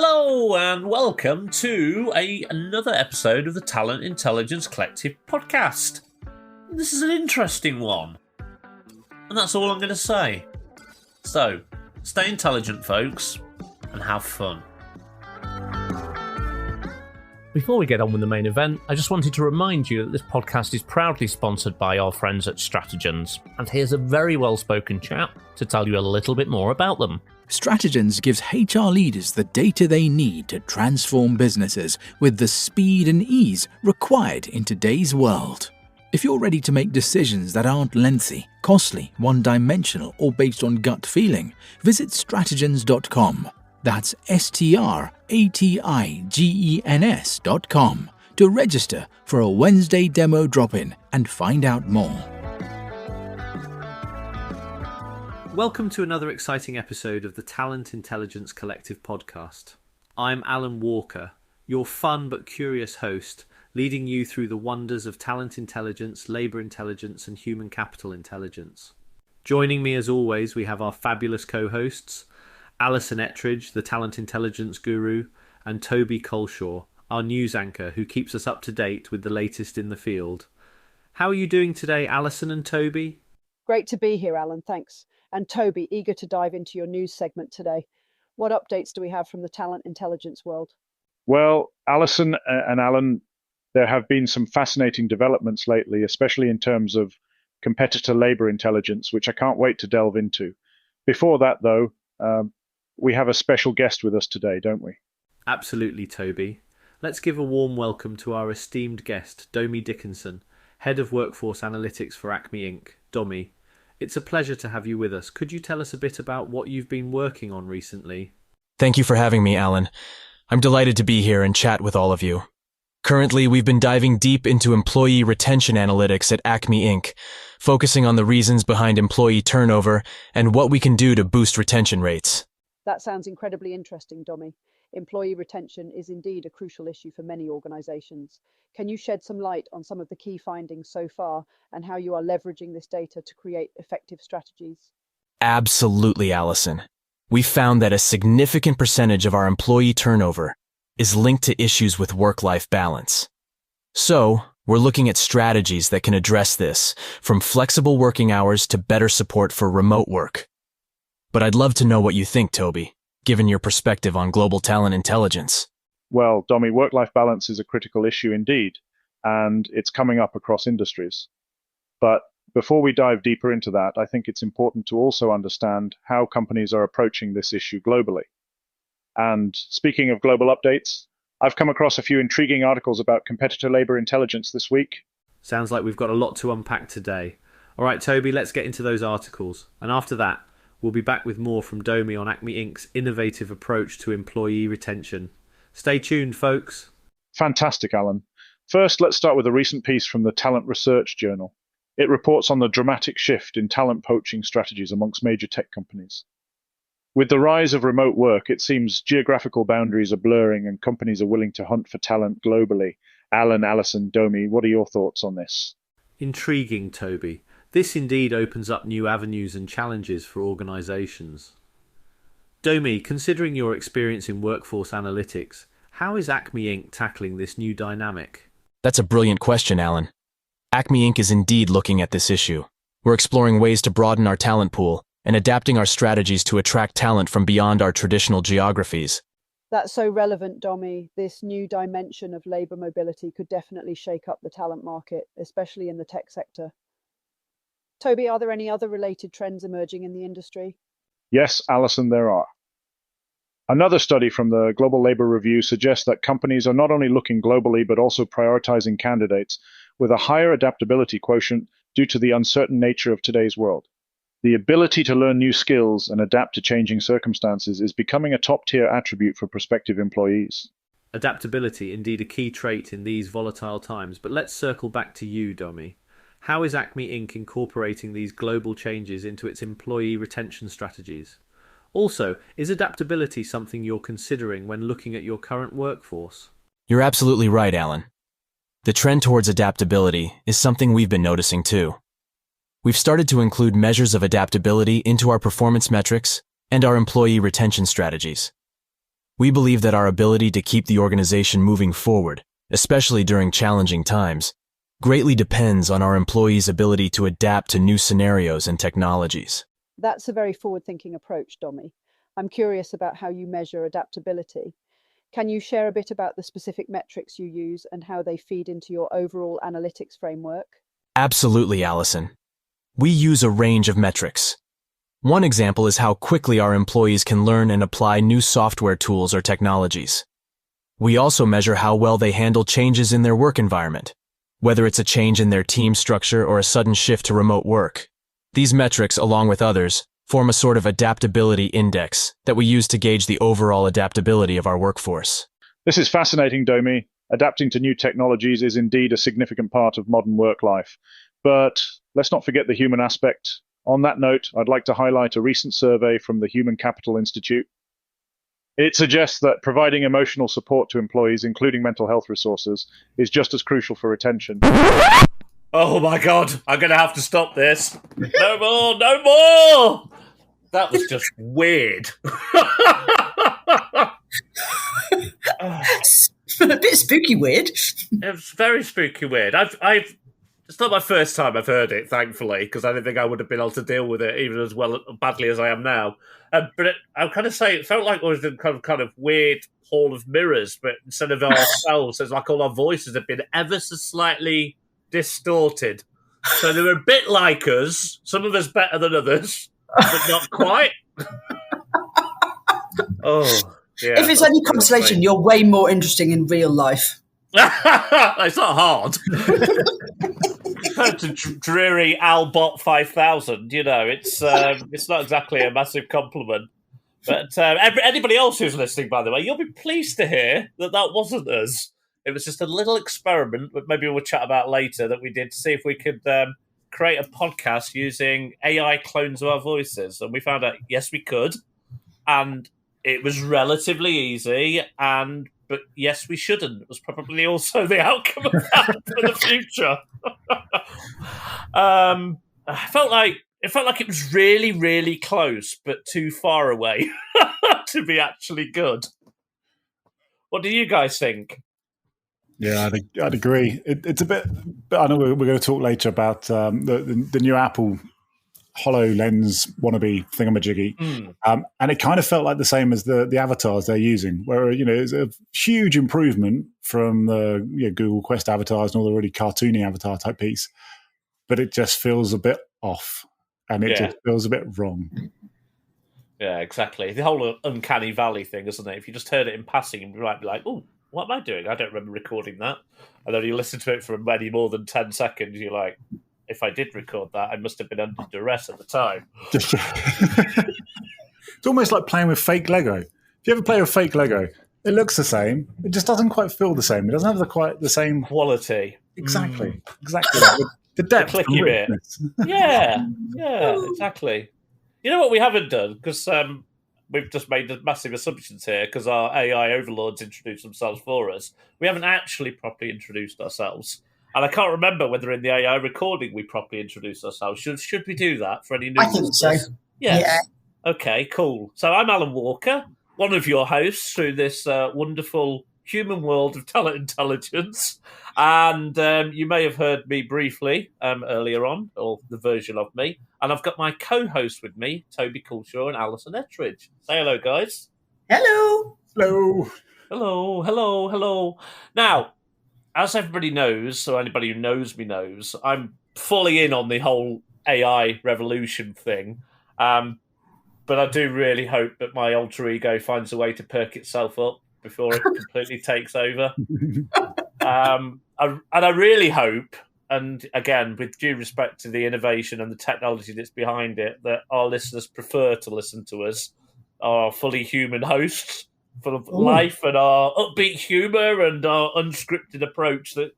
Hello and welcome to another episode of the Talent Intelligence Collective podcast. This is an interesting one, and that's all I'm going to say. So, stay intelligent, folks, and have fun. Before we get on with the main event, I just wanted to remind you that this podcast is proudly sponsored by our friends at Stratagens, and here's a very well-spoken chap to tell you a little bit more about them. Stratagens gives HR leaders the data they need to transform businesses with the speed and ease required in today's world. If you're ready to make decisions that aren't lengthy, costly, one-dimensional, or based on gut feeling, visit stratagens.com. That's stratagens.com to register for a Wednesday demo drop-in and find out more. Welcome to another exciting episode of the Talent Intelligence Collective podcast. I'm Alan Walker, your fun but curious host, leading you through the wonders of talent intelligence, labour intelligence and human capital intelligence. Joining me as always, we have our fabulous co-hosts, Alison Ettridge, the talent intelligence guru, and Toby Colshaw, our news anchor who keeps us up to date with the latest in the field. How are you doing today, Alison and Toby? Great to be here, Alan, thanks. And Toby, eager to dive into your news segment today. What updates do we have from the talent intelligence world? Well, Alison and Alan, there have been some fascinating developments lately, especially in terms of competitor labour intelligence, which I can't wait to delve into. Before that, though, we have a special guest with us today, don't we? Absolutely, Toby. Let's give a warm welcome to our esteemed guest, Domi Dickinson, Head of Workforce Analytics for Acme Inc. Domi, it's a pleasure to have you with us. Could you tell us a bit about what you've been working on recently? Thank you for having me, Alan. I'm delighted to be here and chat with all of you. Currently, we've been diving deep into employee retention analytics at Acme Inc., focusing on the reasons behind employee turnover and what we can do to boost retention rates. That sounds incredibly interesting, Domi. Employee retention is indeed a crucial issue for many organisations. Can you shed some light on some of the key findings so far and how you are leveraging this data to create effective strategies? Absolutely, Alison. We found that a significant percentage of our employee turnover is linked to issues with work-life balance. So, we're looking at strategies that can address this, from flexible working hours to better support for remote work. But I'd love to know what you think, Toby, given your perspective on global talent intelligence. Well, Domi, work-life balance is a critical issue indeed, and it's coming up across industries. But before we dive deeper into that, I think it's important to also understand how companies are approaching this issue globally. And speaking of global updates, I've come across a few intriguing articles about competitor labour intelligence this week. Sounds like we've got a lot to unpack today. All right, Toby, let's get into those articles. And after that, we'll be back with more from Domi on Acme Inc.'s innovative approach to employee retention. Stay tuned, folks. Fantastic, Alan. First, let's start with a recent piece from the Talent Research Journal. It reports on the dramatic shift in talent poaching strategies amongst major tech companies. With the rise of remote work, it seems geographical boundaries are blurring and companies are willing to hunt for talent globally. Alan, Alison, Domi, what are your thoughts on this? Intriguing, Toby. This indeed opens up new avenues and challenges for organisations. Domi, considering your experience in workforce analytics, how is Acme Inc. tackling this new dynamic? That's a brilliant question, Alan. Acme Inc. is indeed looking at this issue. We're exploring ways to broaden our talent pool and adapting our strategies to attract talent from beyond our traditional geographies. That's so relevant, Domi. This new dimension of labour mobility could definitely shake up the talent market, especially in the tech sector. Toby, are there any other related trends emerging in the industry? Yes, Alison, there are. Another study from the Global Labour Review suggests that companies are not only looking globally but also prioritizing candidates with a higher adaptability quotient due to the uncertain nature of today's world. The ability to learn new skills and adapt to changing circumstances is becoming a top-tier attribute for prospective employees. Adaptability, indeed a key trait in these volatile times, but let's circle back to you, Domi. How is Acme Inc. incorporating these global changes into its employee retention strategies? Also, is adaptability something you're considering when looking at your current workforce? You're absolutely right, Alan. The trend towards adaptability is something we've been noticing too. We've started to include measures of adaptability into our performance metrics and our employee retention strategies. We believe that our ability to keep the organization moving forward, especially during challenging times, greatly depends on our employees' ability to adapt to new scenarios and technologies. That's a very forward-thinking approach, Domi. I'm curious about how you measure adaptability. Can you share a bit about the specific metrics you use and how they feed into your overall analytics framework? Absolutely, Allison. We use a range of metrics. One example is how quickly our employees can learn and apply new software tools or technologies. We also measure how well they handle changes in their work environment, whether it's a change in their team structure or a sudden shift to remote work. These metrics, along with others, form a sort of adaptability index that we use to gauge the overall adaptability of our workforce. This is fascinating, Domi. Adapting to new technologies is indeed a significant part of modern work life. But let's not forget the human aspect. On that note, I'd like to highlight a recent survey from the Human Capital Institute. It suggests that providing emotional support to employees, including mental health resources, is just as crucial for retention. Oh my God, I'm going to have to stop this. No more, no more! That was just weird. A bit spooky weird. It was very spooky weird. It's not my first time I've heard it, thankfully, because I didn't think I would have been able to deal with it even as badly as I am now. But I'll kind of say it felt like it was a kind of weird hall of mirrors, but instead of ourselves, it's like all our voices have been ever so slightly distorted. So they were a bit like us, some of us better than others, but not quite. Oh, yeah. If it's any consolation, you're way more interesting in real life. It's not hard. Compared to dreary Albot 5000, it's not exactly a massive compliment. But anybody else who's listening, by the way, you'll be pleased to hear that wasn't us. It was just a little experiment, but maybe we'll chat about later, that we did to see if we could create a podcast using AI clones of our voices. And we found out, yes, we could. And it was relatively easy. But yes, we shouldn't. It was probably also the outcome of that for the future. It felt like it was really, really close, but too far away to be actually good. What do you guys think? Yeah, I'd agree. It's a bit. I know we're going to talk later about the new Apple HoloLens wannabe thingamajiggy, and it kind of felt like the same as the avatars they're using, where it's a huge improvement from the Google Quest avatars and all the really cartoony avatar type piece, but it just feels a bit off, and it just feels a bit wrong. Yeah, exactly. The whole uncanny valley thing, isn't it? If you just heard it in passing, you might be like, "Oh, what am I doing? I don't remember recording that." And then you listen to it for many more than 10 seconds, you're like, if I did record that, I must have been under duress at the time. It's almost like playing with fake Lego. If you ever play with fake Lego, it looks the same. It just doesn't quite feel the same. It doesn't have quite the same quality. Exactly. The depth. The clicky bit. Yeah, exactly. You know what we haven't done? Because we've just made massive assumptions here because our AI overlords introduced themselves for us. We haven't actually properly introduced ourselves. And I can't remember whether in the AI recording we properly introduced ourselves. Should we do that for any new I think so. Yes. Yeah. Okay, cool. So I'm Alan Walker, one of your hosts through this wonderful human world of talent intelligence. And you may have heard me briefly earlier on, or the version of me. And I've got my co-host with me, Toby Coulshaw and Alison Ettridge. Say hello, guys. Hello. Hello. Hello, hello, hello. Now, as everybody knows, or anybody who knows me knows, I'm fully in on the whole AI revolution thing. But I do really hope that my alter ego finds a way to perk itself up before it completely takes over. And I really hope, and again, with due respect to the innovation and the technology that's behind it, that our listeners prefer to listen to us, our fully human hosts, full of life and our upbeat humour and our unscripted approach that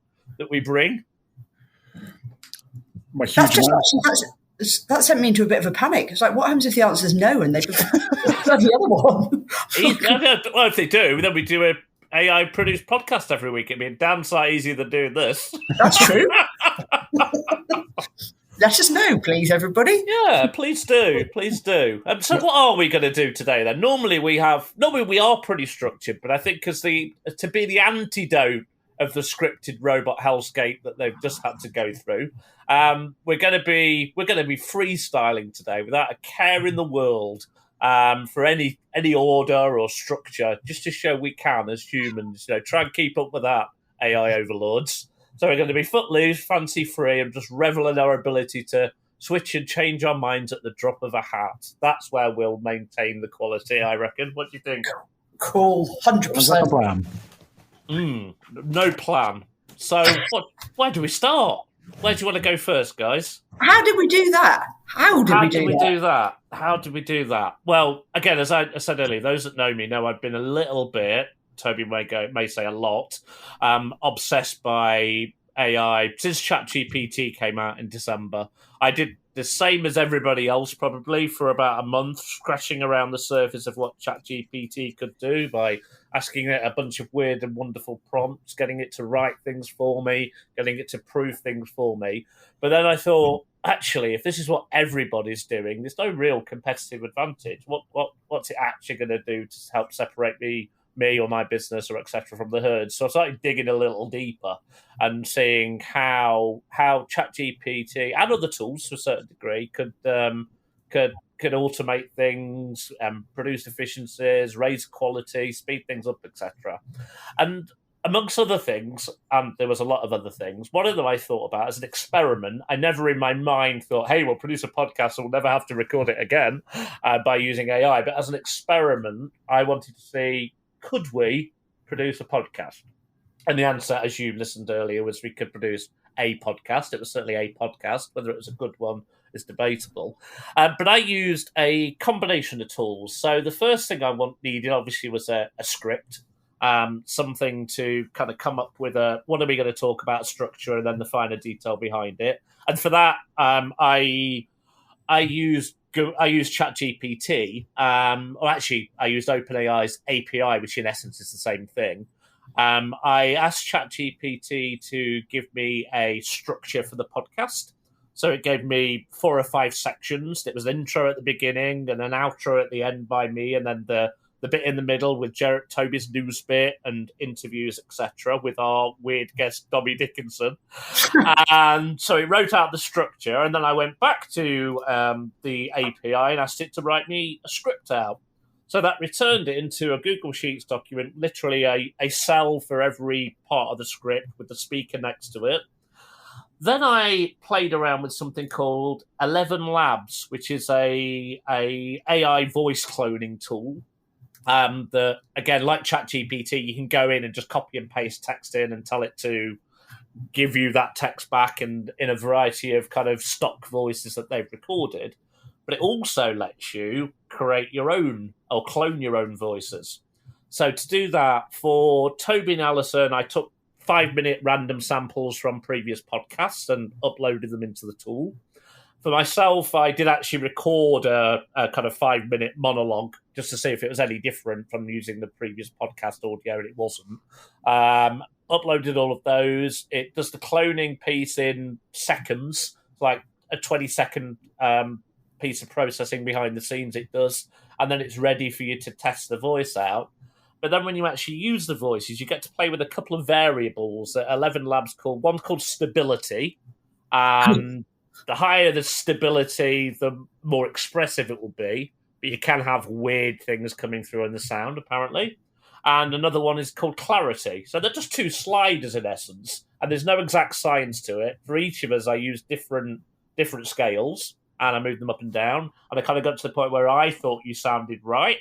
we bring. That sent me into a bit of a panic. It's like, what happens if the answer is no and they prefer the other one? Well, if they do, then we do a AI-produced podcast every week. It'd be a damn sight easier than doing this. That's true. let us know, please, everybody. Yeah, please do. Please do. So what are we going to do today then? Normally we are pretty structured, but I think to be the antidote of the scripted robot hellscape that they've just had to go through, we're going to be freestyling today without a care in the world for any order or structure, just to show we can as humans, try and keep up with that AI overlords. So we're going to be footloose, fancy-free, and just revel in our ability to switch and change our minds at the drop of a hat. That's where we'll maintain the quality, I reckon. What do you think? Cool, 100%. No plan. So where do we start? Where do you want to go first, guys? How did we do that? How did we do that? Well, again, as I said earlier, those that know me know I've been a little bit, Toby may say a lot, obsessed by AI since ChatGPT came out in December. I did the same as everybody else probably for about a month, scratching around the surface of what ChatGPT could do by asking it a bunch of weird and wonderful prompts, getting it to write things for me, getting it to prove things for me. But then I thought, actually, if this is what everybody's doing, there's no real competitive advantage. What's it actually going to do to help separate me or my business or etc. from the herd? So I started digging a little deeper and seeing how ChatGPT and other tools to a certain degree could automate things, produce efficiencies, raise quality, speed things up, etc. And amongst other things, and there was a lot of other things, one of them I thought about as an experiment. I never in my mind thought, hey, we'll produce a podcast and we'll never have to record it again by using AI. But as an experiment, I wanted to see, could we produce a podcast? And the answer, as you listened earlier, was we could produce a podcast. It was certainly a podcast. Whether it was a good one is debatable. But I used a combination of tools. So the first thing I needed, obviously, was a script, something to kind of come up with what are we going to talk about, structure, and then the finer detail behind it. And for that, I used ChatGPT, or actually I used OpenAI's API, which in essence is the same thing. I asked ChatGPT to give me a structure for the podcast. So it gave me 4 or 5 sections. It was an intro at the beginning and an outro at the end by me, and then the bit in the middle with Toby's news bit and interviews, etc., with our weird guest, Dobby Dickinson. And so it wrote out the structure, and then I went back to the API and asked it to write me a script out. So that returned it into a Google Sheets document, literally a cell for every part of the script with the speaker next to it. Then I played around with something called 11 Labs, which is a AI voice cloning tool. That, again, like ChatGPT, you can go in and just copy and paste text in and tell it to give you that text back and in a variety of kind of stock voices that they've recorded. But it also lets you create your own or clone your own voices. So to do that, for Toby and Alison, I took 5-minute random samples from previous podcasts and uploaded them into the tool. For myself, I did actually record a kind of 5-minute monologue just to see if it was any different from using the previous podcast audio, and it wasn't. Uploaded all of those. It does the cloning piece in seconds, like a 20-second piece of processing behind the scenes it does, and then it's ready for you to test the voice out. But then when you actually use the voices, you get to play with a couple of variables that 11 Labs called. One's called stability, and the higher the stability, the more expressive it will be. But you can have weird things coming through in the sound, apparently. And another one is called clarity. So they're just 2 sliders in essence, and there's no exact science to it. For each of us, I used different scales, and I moved them up and down. And I kind of got to the point where I thought you sounded right.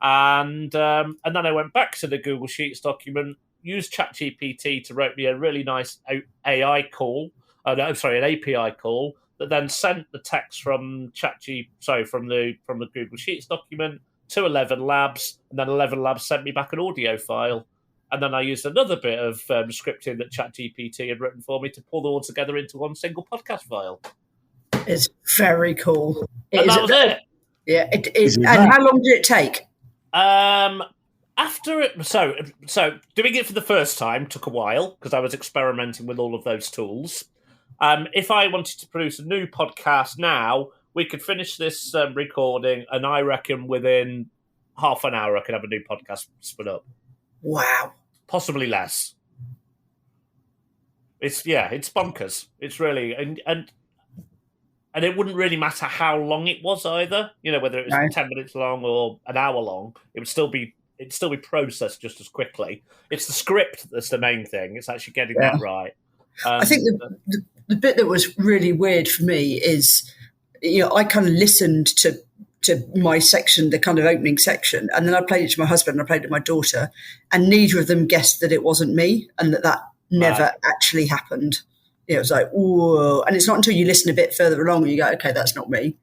And then I went back to the Google Sheets document, used ChatGPT to write me a really nice AI call. An API call that then sent the text from from the Google Sheets document to 11 Labs, and then 11 Labs sent me back an audio file. And then I used another bit of scripting that ChatGPT had written for me to pull them all together into one single podcast file. It's very cool. That was it. Yeah, it is. And how long did it take? After it, so doing it for the first time took a while because I was experimenting with all of those tools. If I wanted to produce a new podcast now, we could finish this recording, and I reckon within half an hour I could have a new podcast split up. Wow. Possibly less. It's bonkers. It's really and it wouldn't really matter how long it was either. You know, whether it was 10 minutes long or an hour long, it'd still be processed just as quickly. It's the script that's the main thing. It's actually getting that right. I think the bit that was really weird for me is, I kind of listened to my section, the kind of opening section, and then I played it to my husband and I played it to my daughter, and neither of them guessed that it wasn't me and that never actually happened. It was like, whoa. And it's not until you listen a bit further along and you go, okay, that's not me.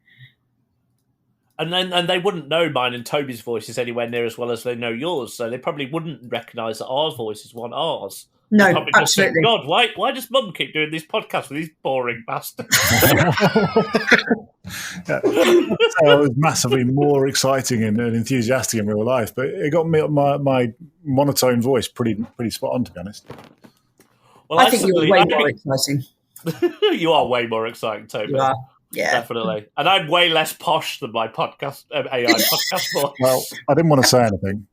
And they wouldn't know mine and Toby's voices anywhere near as well as they know yours, so they probably wouldn't recognise that our voices weren't ours. No, Think, absolutely. God, why does Mum keep doing these podcasts with these boring bastards? So it was massively more exciting and enthusiastic in real life, but it got me my monotone voice pretty spot on, to be honest. Well, I think you're way more exciting. You are way more exciting, Toby. You are. Yeah, definitely. And I'm way less posh than my podcast AI podcast voice. Well, I didn't want to say anything.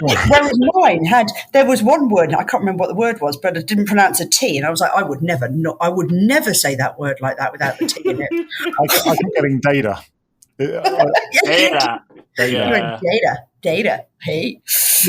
Whereas mine there was one word, I can't remember what the word was, but it didn't pronounce a T, and I was like, I would never say that word like that without the T in it. I keep getting data. Data. Hey,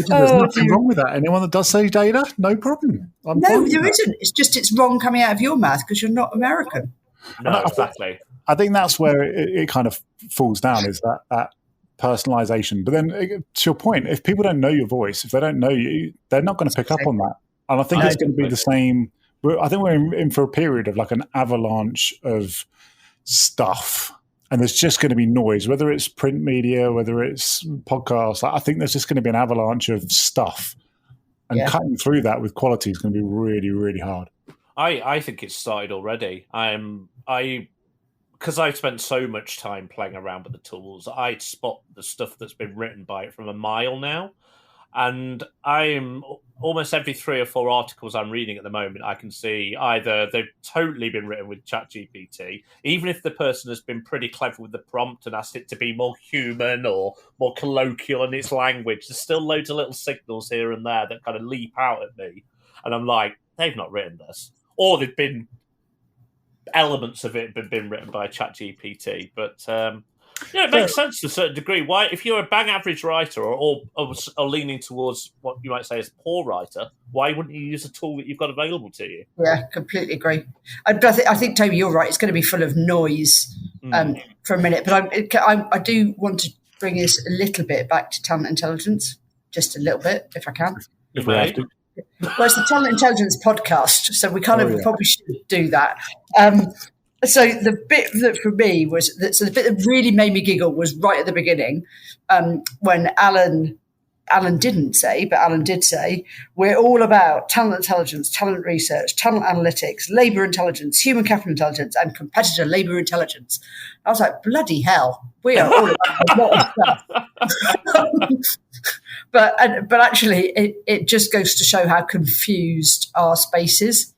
there's nothing wrong with that. Anyone that does say data, no problem. No, there isn't. It's just it's wrong coming out of your mouth because you're not American. No, exactly. I think that's where it kind of falls down, is that personalization. But then, to your point, if people don't know your voice, if they don't know you, they're not going to pick up on that. And I think it's going to be the same. I think we're in for a period of like an avalanche of stuff, and there's just going to be noise, whether it's print media, whether it's podcasts. I think there's just going to be an avalanche of stuff, and cutting through that with quality is going to be really, really hard. I think it's started already. Because I've spent so much time playing around with the tools, I spot the stuff that's been written by it from a mile now. And I'm almost every 3 or 4 articles I'm reading at the moment, I can see either they've totally been written with ChatGPT, even if the person has been pretty clever with the prompt and asked it to be more human or more colloquial in its language. There's still loads of little signals here and there that kind of leap out at me. And I'm like, they've not written this. Or they've been... elements of it have been written by ChatGPT, but it makes sense to a certain degree. Why, if you're a bang average writer or leaning towards what you might say is a poor writer, why wouldn't you use a tool that you've got available to you? Yeah, completely agree. I think Toby, you're right. It's going to be full of noise for a minute, but I do want to bring us a little bit back to talent intelligence, just a little bit, if I can. If we have to. Well, it's the Talent Intelligence podcast, so we probably should do that. So the bit that for me was the bit that really made me giggle was right at the beginning when Alan didn't say, but Alan did say, we're all about talent intelligence, talent research, talent analytics, labour intelligence, human capital intelligence, and competitor labour intelligence. I was like, bloody hell, we are all about a lot of stuff. But actually, it just goes to show how confused our space is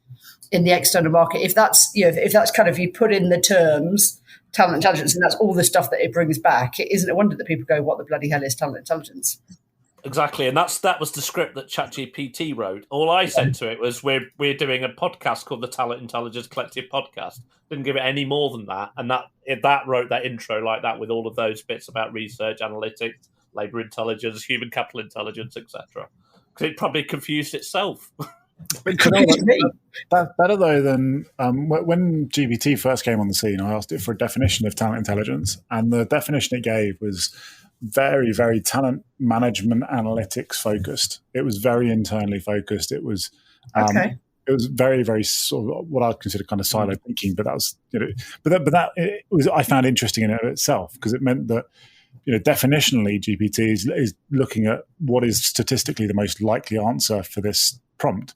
in the external market. If that's kind of, you put in the terms talent intelligence and that's all the stuff that it brings back, it isn't a wonder that people go, what the bloody hell is talent intelligence? Exactly, and that was the script that ChatGPT wrote. All I said to it was, we're doing a podcast called the Talent Intelligence Collective Podcast. Didn't give it any more than that, and that wrote that intro like that with all of those bits about research, analytics, labour intelligence, human capital intelligence, etc. Because it probably confused itself. That's better though than when GPT first came on the scene. I asked it for a definition of talent intelligence, and the definition it gave was very, very talent management analytics focused. It was very internally focused. It was it was very, very sort of what I'd consider kind of silo thinking. But that was, that it was, I found interesting in it itself, because it meant that, definitionally GPT is looking at what is statistically the most likely answer for this prompt.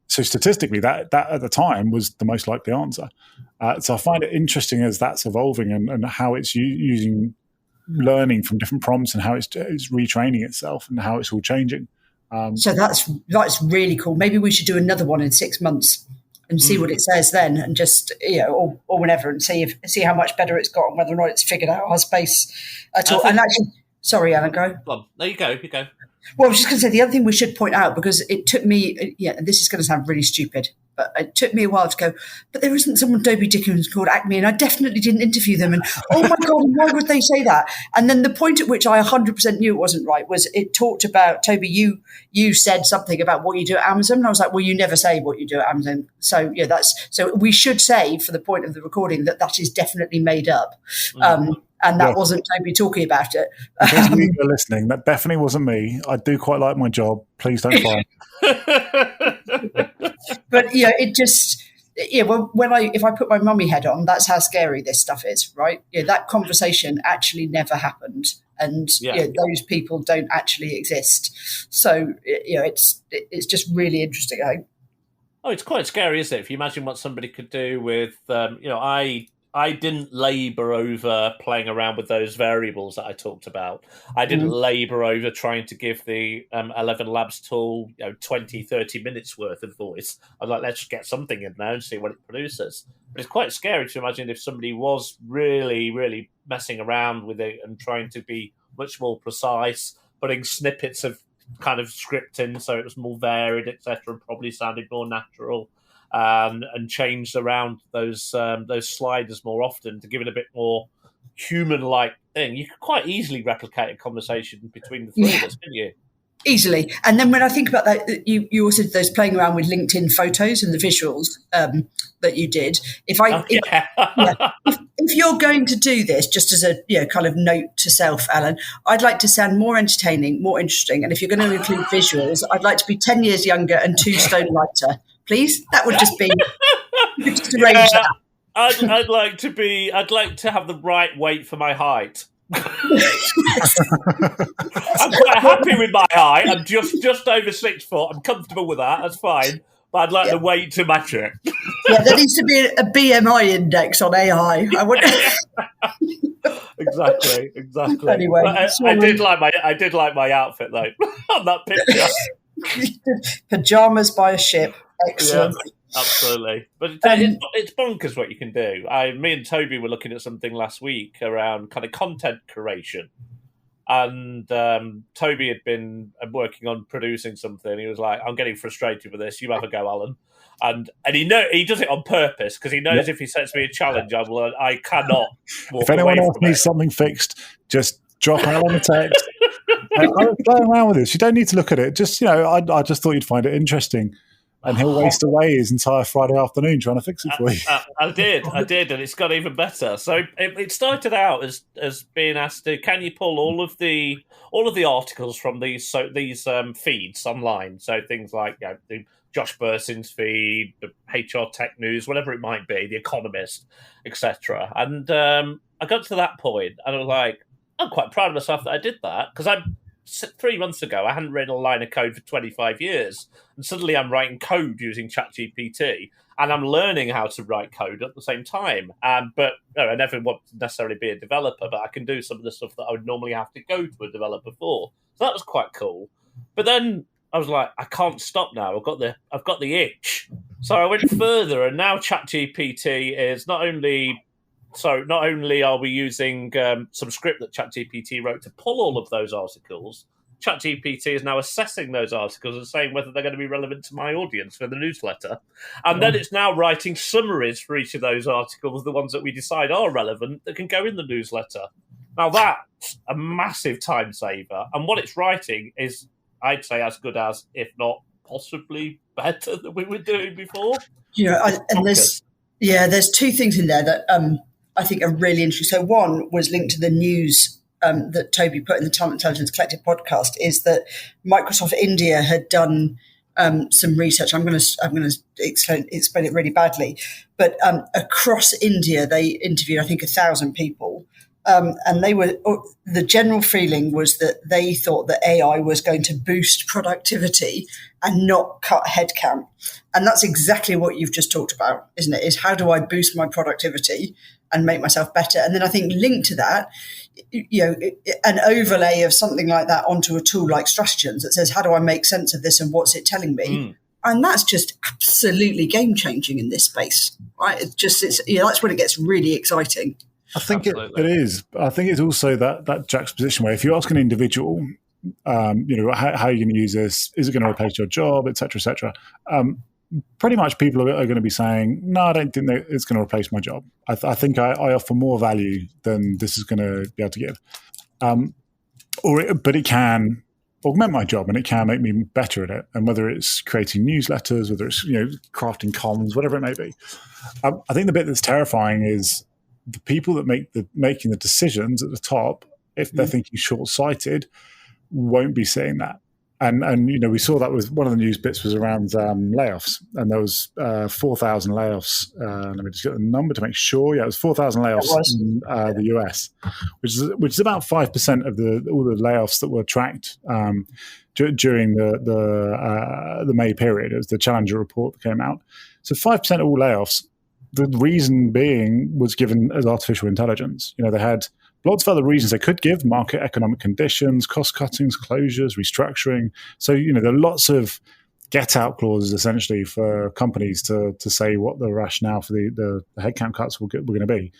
So statistically, that at the time was the most likely answer. So I find it interesting as that's evolving and how it's using learning from different prompts and how it's retraining itself and how it's all changing. So that's really cool. Maybe we should do another one in 6 months and see what it says then, and just, or whenever, and see how much better it's got and whether or not it's figured out our space at all. And actually, sorry, Alan, go. Well, there you go. Well, I was just going to say the other thing we should point out, because it took me, and this is going to sound really stupid, but it took me a while to go, but there isn't someone Toby Dickens called Acme, and I definitely didn't interview them, and oh my God, why would they say that? And then the point at which I 100% knew it wasn't right was it talked about, Toby, you said something about what you do at Amazon, and I was like, well, you never say what you do at Amazon. So so we should say, for the point of the recording, that is definitely made up. And that wasn't Toby talking about it. For those of you who are listening, that definitely wasn't me. I do quite like my job. Please don't fire me. But it just, if I put my mummy head on, that's how scary this stuff is, right? That conversation actually never happened, and those people don't actually exist. So it's just really interesting, I think. Oh, it's quite scary, isn't it? If you imagine what somebody could do with, I didn't labour over playing around with those variables that I talked about. I didn't labour over trying to give the 11 Labs tool 20, 30 minutes worth of voice. I was like, let's just get something in there and see what it produces. But it's quite scary to imagine if somebody was really, really messing around with it and trying to be much more precise, putting snippets of kind of script in so it was more varied, etc., and probably sounded more natural. And changed around those sliders more often to give it a bit more human-like thing. You could quite easily replicate a conversation between the three of us, couldn't you? Easily. And then when I think about that, you also did those playing around with LinkedIn photos and the visuals that you did. If you're going to do this, just as a kind of note to self, Alan, I'd like to sound more entertaining, more interesting. And if you're going to include visuals, I'd like to be 10 years younger and 2 stone lighter. Please, that would just be just arrange that. I'd like to have the right weight for my height. I'm quite happy with my height. I'm just over 6 foot. I'm comfortable with that. That's fine. But I'd like the weight to match it. There needs to be a BMI index on AI. Exactly. Anyway, I did like my outfit though on that picture. Pajamas by a ship. Excellent. Yeah, absolutely. But it's bonkers what you can do. Me and Toby were looking at something last week around kind of content curation. And Toby had been working on producing something. He was like, I'm getting frustrated with this. You have a go, Alan. And he does it on purpose because he knows if he sets me a challenge, I cannot walk If anyone away else from needs it. something fixed, just drop Alan a text. I'm playing around with this. You don't need to look at it. Just, I just thought you'd find it interesting. And he'll waste away his entire Friday afternoon trying to fix it for you. I did, and it's got even better. So it started out as being asked to, can you pull all of the articles from these feeds online? So things like the Josh Bersin's feed, the HR Tech News, whatever it might be, The Economist, etc. And I got to that point, and I was like, I'm quite proud of myself that I did that because 3 months ago, I hadn't written a line of code for 25 years. And suddenly I'm writing code using ChatGPT. And I'm learning how to write code at the same time. But I never want to necessarily be a developer, but I can do some of the stuff that I would normally have to go to a developer for. So that was quite cool. But then I was like, I can't stop now. I've got the itch. So I went further, and now ChatGPT is not only are we using some script that ChatGPT wrote to pull all of those articles, ChatGPT is now assessing those articles and saying whether they're going to be relevant to my audience for the newsletter. And then it's now writing summaries for each of those articles, the ones that we decide are relevant, that can go in the newsletter. Now, that's a massive time saver. And what it's writing is, I'd say, as good as, if not possibly better than we were doing before. There's 2 things in there that I think are really interesting. So one was linked to the news that Toby put in the Talent Intelligence Collective podcast, is that Microsoft India had done some research. I'm going to explain it really badly, but across India they interviewed, I think, 1,000 people, and the general feeling was that they thought that AI was going to boost productivity and not cut headcount. And that's exactly what you've just talked about, isn't it? Is how do I boost my productivity and make myself better? And then I think linked to that, an overlay of something like that onto a tool like Strategens that says, how do I make sense of this and what's it telling me? And that's just absolutely game changing in this space, right? That's when it gets really exciting. I think it is. I think it's also that juxtaposition where if you ask an individual, how are you going to use this? Is it going to replace your job, et cetera, et cetera? Pretty much people are going to be saying, no, I don't think that it's going to replace my job. I think I offer more value than this is going to be able to give. But it can augment my job and it can make me better at it. And whether it's creating newsletters, whether it's crafting comms, whatever it may be. I think the bit that's terrifying is the people that making the decisions at the top, if they're thinking short-sighted, won't be seeing that. And we saw that with one of the news bits was around layoffs, and there was 4,000 layoffs. Let me just get the number to make sure. Yeah, it was 4,000 layoffs in the US, which is about 5% of all the layoffs that were tracked during the May period. It was the Challenger report that came out. So 5% of all layoffs. The reason being was given as artificial intelligence. They had lots of other reasons they could give: market economic conditions, cost cuttings, closures, restructuring. So, there are lots of get-out clauses essentially for companies to say what the rationale for the headcount cuts were going to be.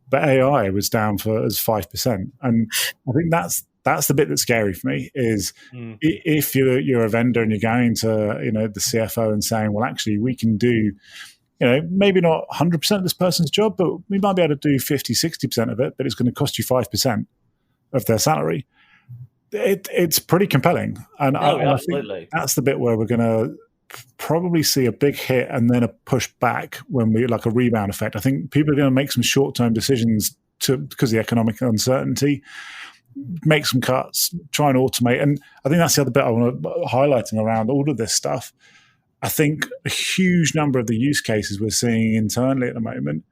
But AI was down as 5%. And I think that's the bit that's scary for me is if you're a vendor and you're going to, the CFO and saying, well, actually, we can do, maybe not 100% of this person's job, but we might be able to do 50, 60% of it, but it's going to cost you 5% of their salary. It's pretty compelling. And I think that's the bit where we're going to probably see a big hit and then a push back when like a rebound effect. I think people are going to make some short-term decisions because of the economic uncertainty, make some cuts, try and automate. And I think that's the other bit I want to highlighting around all of this stuff. I think a huge number of the use cases we're seeing internally at the moment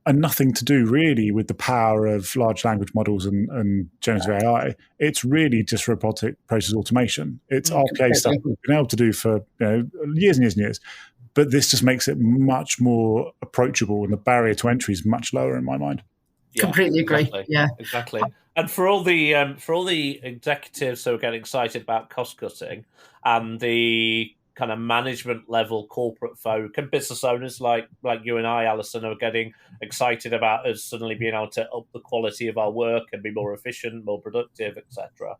are nothing to do really with the power of large language models and generative AI. It's really just robotic process automation. It's RPA stuff we've been able to do for years and years and years. But this just makes it much more approachable, and the barrier to entry is much lower in my mind. Yeah, completely agree. Exactly. Yeah, exactly. And for all the executives who are getting excited about cost cutting and the kind of management level corporate folk and business owners like you and I, Alison, are getting excited about us suddenly being able to up the quality of our work and be more efficient, more productive, etc.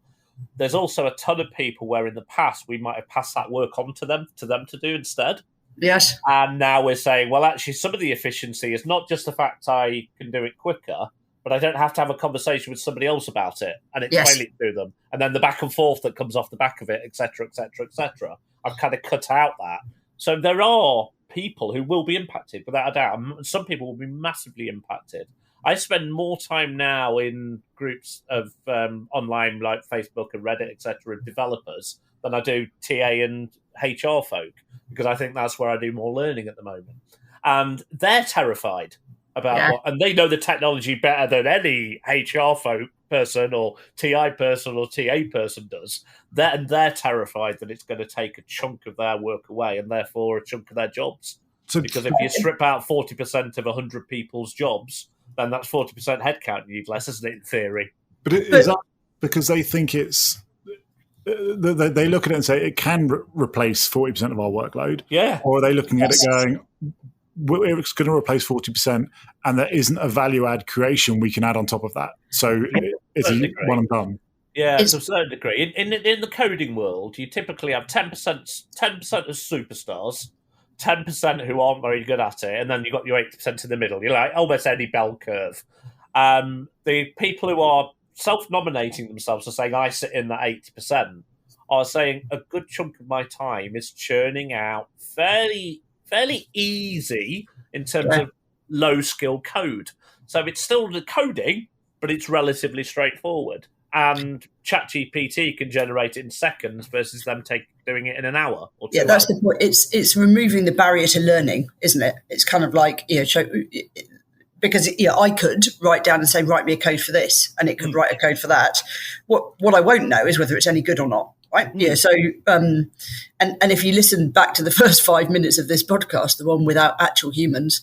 There's also a ton of people where in the past we might have passed that work on to them to do instead. Yes. And now we're saying, well, actually, some of the efficiency is not just the fact I can do it quicker, but I don't have to have a conversation with somebody else about it and explain it to them. And then the back and forth that comes off the back of it, et cetera, et cetera, et cetera. I've kind of cut out that. So there are people who will be impacted, without a doubt. Some people will be massively impacted. I spend more time now in groups of online, like Facebook and Reddit, et cetera, of developers than I do TA and HR folk, because I think that's where I do more learning at the moment. And they're terrified about what, and they know the technology better than any HR folk person or TI person or TA person does. They're terrified that it's going to take a chunk of their work away and therefore a chunk of their jobs. Because if you strip out 40% of 100 people's jobs, then that's 40% headcount you need less, isn't it, in theory? But is that because they think it's... They look at it and say it can replace 40% of our workload? Yeah. Or are they looking at it going, it's going to replace 40% and there isn't a value add creation we can add on top of that? So it's one and done. Yeah, to a certain degree. In the coding world, you typically have 10% as superstars, 10% who aren't very good at it, and then you've got your 80% in the middle. You're like almost any bell curve. The people who are self-nominating themselves and saying, I sit in that 80%, are saying a good chunk of my time is churning out fairly easy in terms of low-skill code. So it's still the coding, but it's relatively straightforward. And ChatGPT can generate it in seconds versus them doing it in an hour or 2 hours. That's the point. It's removing the barrier to learning, isn't it? It's kind of like, because I could write down and say, write me a code for this, and it could write a code for that. What I won't know is whether it's any good or not, right? Yeah. So, and if you listen back to the first 5 minutes of this podcast, the one without actual humans,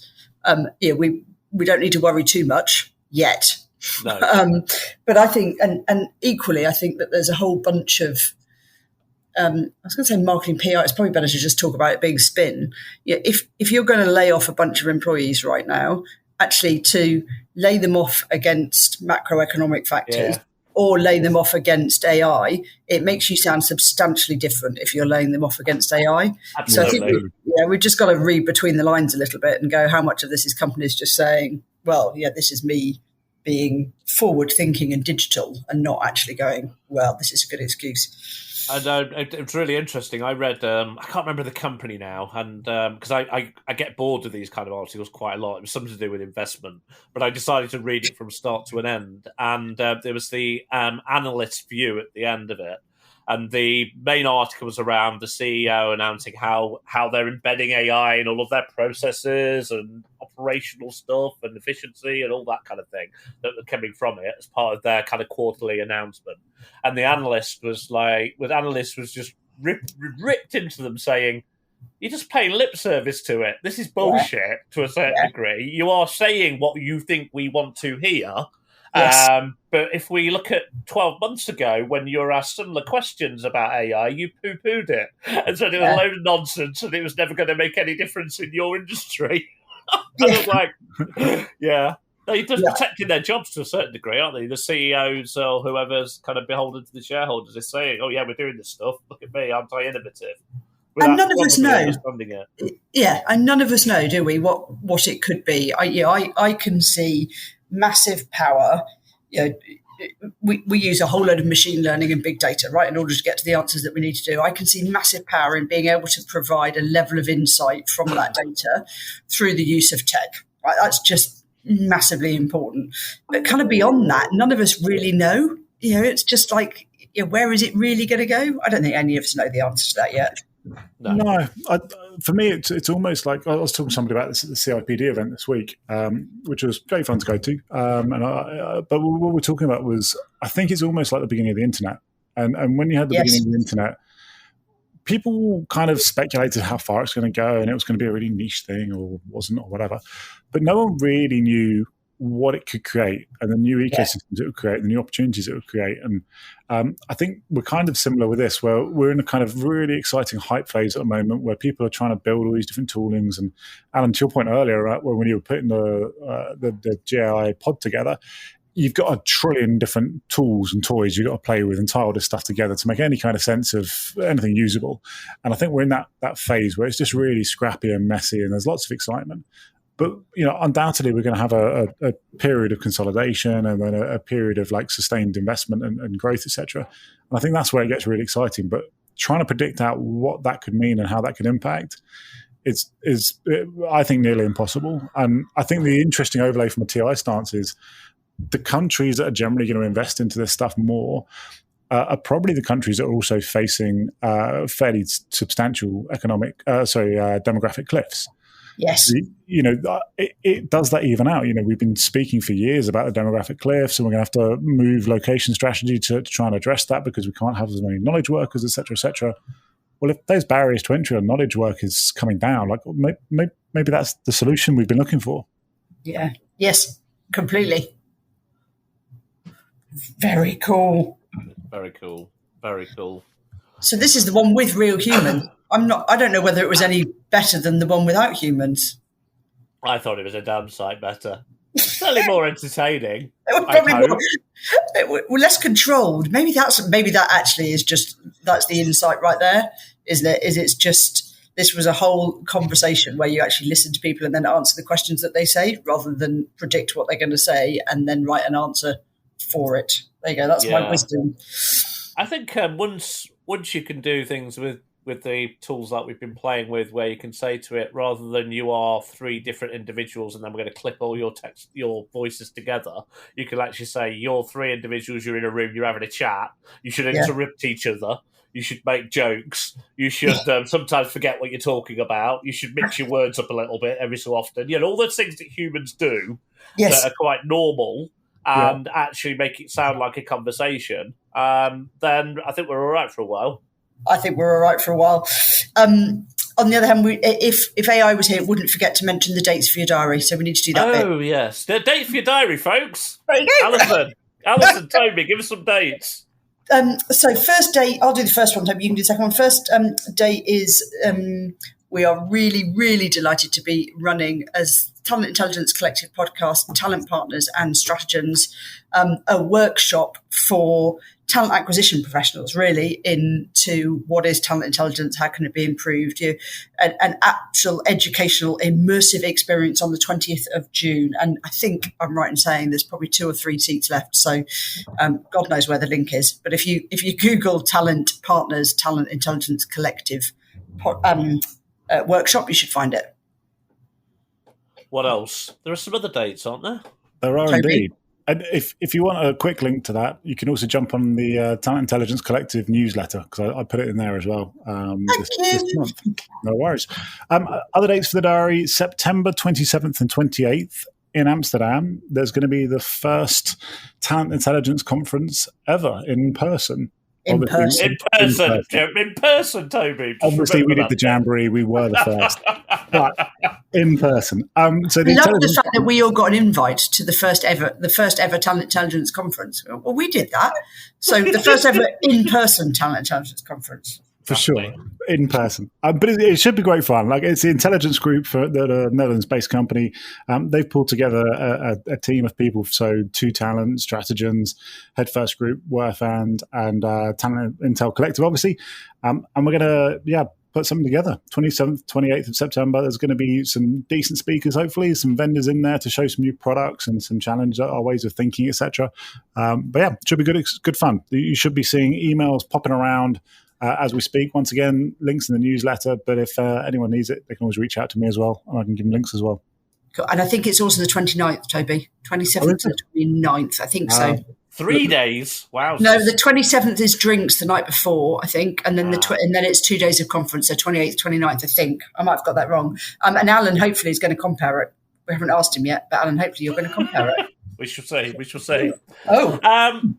we don't need to worry too much yet. No. But I think, and equally, I think that there's a whole bunch of I was going to say marketing PR. It's probably better to just talk about it being spin. Yeah, if you're going to lay off a bunch of employees right now, actually to lay them off against macroeconomic factors or lay them off against AI, it makes you sound substantially different if you're laying them off against AI. Absolutely. So I think we've just got to read between the lines a little bit and go, how much of this is companies just saying, well, yeah, this is me being forward thinking and digital, and not actually going, well, this is a good excuse. And it's really interesting. I read, I can't remember the company now, and because I get bored of these kind of articles quite a lot. It was something to do with investment, but I decided to read it from start to an end. And there was the analyst view at the end of it. And the main article was around the CEO announcing how they're embedding AI in all of their processes and operational stuff and efficiency and all that kind of thing that were coming from it as part of their kind of quarterly announcement. And the analyst was just ripped into them saying, you're just paying lip service to it. This is bullshit to a certain degree. You are saying what you think we want to hear. Yes. But if we look at 12 months ago, when you were asked similar questions about AI, you poo-pooed it and said it was a load of nonsense and it was never going to make any difference in your industry. I was like, they're just protecting their jobs to a certain degree, aren't they? The CEOs or whoever's kind of beholden to the shareholders is saying, oh, yeah, we're doing this stuff. Look at me, I'm anti-innovative. And none of us know. Yeah, and none of us know, do we, what it could be. I can see massive power. We use a whole load of machine learning and big data, right, in order to get to the answers that we need to do. I can see massive power in being able to provide a level of insight from that data through the use of tech. Right, that's just massively important. But kind of beyond that, none of us really know. It's just like, where is it really going to go? I don't think any of us know the answer to that yet. No, for me, it's almost like I was talking to somebody about this at the CIPD event this week, which was very fun to go to. But what we're talking about was, I think it's almost like the beginning of the internet. And when you had the beginning of the internet, people kind of speculated how far it's going to go, and it was going to be a really niche thing, or wasn't, or whatever. But no one really knew what it could create, and the new ecosystems it would create, the new opportunities it would create. And I think we're kind of similar with this, where we're in a kind of really exciting hype phase at the moment, where people are trying to build all these different toolings. And Alan, to your point earlier, right, when you were putting the GAI pod together, you've got 1 trillion different tools and toys you've got to play with and tie all this stuff together to make any kind of sense of anything usable. And I think we're in that phase where it's just really scrappy and messy, and there's lots of excitement. But undoubtedly, we're going to have a period of consolidation, and then a period of like sustained investment and growth, etc. And I think that's where it gets really exciting. But trying to predict out what that could mean and how that could impact is I think, nearly impossible. And I think the interesting overlay from a TI stance is the countries that are generally going to invest into this stuff more are probably the countries that are also facing fairly substantial demographic cliffs. Yes. It does that even out. We've been speaking for years about the demographic cliffs, and we're going to have to move location strategy to try and address that, because we can't have as many knowledge workers, et cetera, et cetera. Well, if those barriers to entry on knowledge work is coming down, like maybe that's the solution we've been looking for. Yeah. Yes, completely. Very cool. Very cool. Very cool. So this is the one with real humans. I don't know whether it was any better than the one without humans. I thought it was a damn sight better. Certainly more entertaining. It was probably less controlled. Maybe that actually is that's the insight right there. It's just, this was a whole conversation where you actually listen to people and then answer the questions that they say, rather than predict what they're going to say and then write an answer for it. There you go. That's my wisdom. I think once you can do things with the tools that we've been playing with, where you can say to it, rather than you are 3 different individuals and then we're going to clip all your voices together, you can actually say, you're 3 individuals, you're in a room, you're having a chat, you should interrupt each other, you should make jokes, you should sometimes forget what you're talking about, you should mix your words up a little bit every so often, all those things that humans do that are quite normal, and actually make it sound like a conversation, then I think we're all right for a while. I think we're all right for a while. On the other hand, if AI was here, it wouldn't forget to mention the dates for your diary. So we need to do that bit. Oh, yes. The date for your diary, folks. There you go. Alison, Toby, give us some dates. So first day, I'll do the first one, Toby, you can do the second one. First day is we are really, really delighted to be running as Talent Intelligence Collective podcast, talent partners and Stratagens, a workshop for talent acquisition professionals, really, into what is talent intelligence, how can it be improved, an actual educational immersive experience on the 20th of June. And I think I'm right in saying there's probably 2 or 3 seats left. So God knows where the link is. But if you Google Talent Partners, Talent Intelligence Collective workshop, you should find it. What else? There are some other dates, aren't there? There are Toby? indeed. And if you want a quick link to that, you can also jump on the Talent Intelligence Collective newsletter, because I put it in there as well this month. No worries. Other dates for the diary: September 27th and 28th in Amsterdam. There's going to be the first Talent Intelligence conference ever in person. In person, Toby. Obviously, we did the Jamboree. We were the first, but in person. So I love the fact that we all got an invite to the first ever Talent Intelligence conference. Well, we did that. So the first ever in-person Talent Intelligence conference. For sure, in person. But it should be great fun. Like, it's the intelligence group for the Netherlands-based company. They've pulled together a team of people. So 2 Talent, Stratagens, Head First Group, Worthand, and Talent Intel Collective, obviously. And we're going to, put something together. 27th, 28th of September. There's going to be some decent speakers, hopefully, some vendors in there to show some new products and some challenge our ways of thinking, etc. But yeah, it should be good fun. You should be seeing emails popping around as we speak. Once again, links in the newsletter, but if anyone needs it, they can always reach out to me as well, and I can give them links as well. Cool. And I think it's also the 29th, Toby. 27th to the 29th, I think so. 3 days? Wow. No, the 27th is drinks the night before, I think, and then and then it's 2 days of conference, so 28th, 29th, I think. I might have got that wrong. And Alan, hopefully, is going to compare it. We haven't asked him yet, but Alan, hopefully you're going to compare it. We shall see. Oh.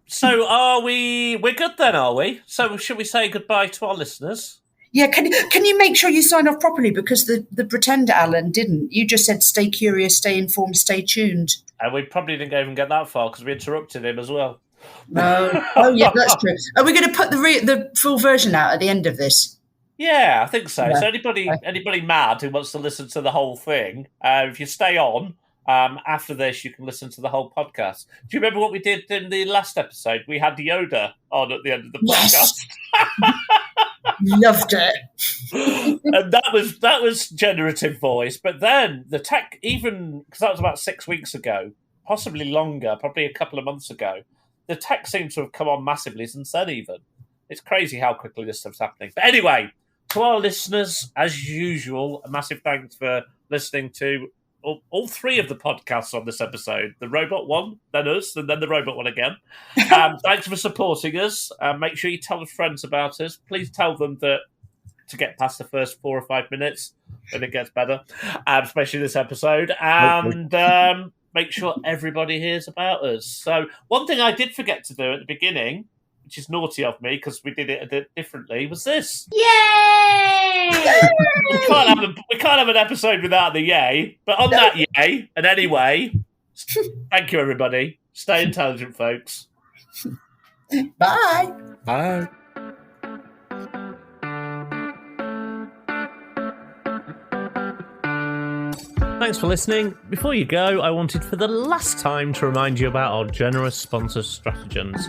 So we're good then, are we? So should we say goodbye to our listeners? Yeah, can you make sure you sign off properly, because the pretender Alan didn't. You just said stay curious, stay informed, stay tuned. And we probably didn't even get that far because we interrupted him as well. No. Oh yeah, that's true. Are we going to put the full version out at the end of this? Yeah, I think so. Yeah. So anybody mad who wants to listen to the whole thing, if you stay on, after this you can listen to the whole podcast. Do you remember what we did in the last episode? We had Yoda on at the end of the podcast. Yes. Loved it. And that was generative voice. But then the tech, even because that was about 6 weeks ago, possibly longer, probably a couple of months ago, the tech seems to have come on massively since then. Even it's crazy how quickly this stuff's happening. But anyway, to our listeners, as usual, a massive thanks for listening to all 3 of the podcasts on this episode. The robot one, then us, and then the robot one again. Thanks for supporting us. Make sure you tell your friends about us. Please tell them that to get past the first 4 or 5 minutes, then it gets better, especially this episode. And make sure everybody hears about us. So one thing I did forget to do at the beginning, which is naughty of me because we did it a bit differently, was this. Yay! we can't have an episode without the yay. But on that yay, and anyway, thank you, everybody. Stay intelligent, folks. Bye. Bye. Thanks for listening. Before you go, I wanted for the last time to remind you about our generous sponsor, Stratagens.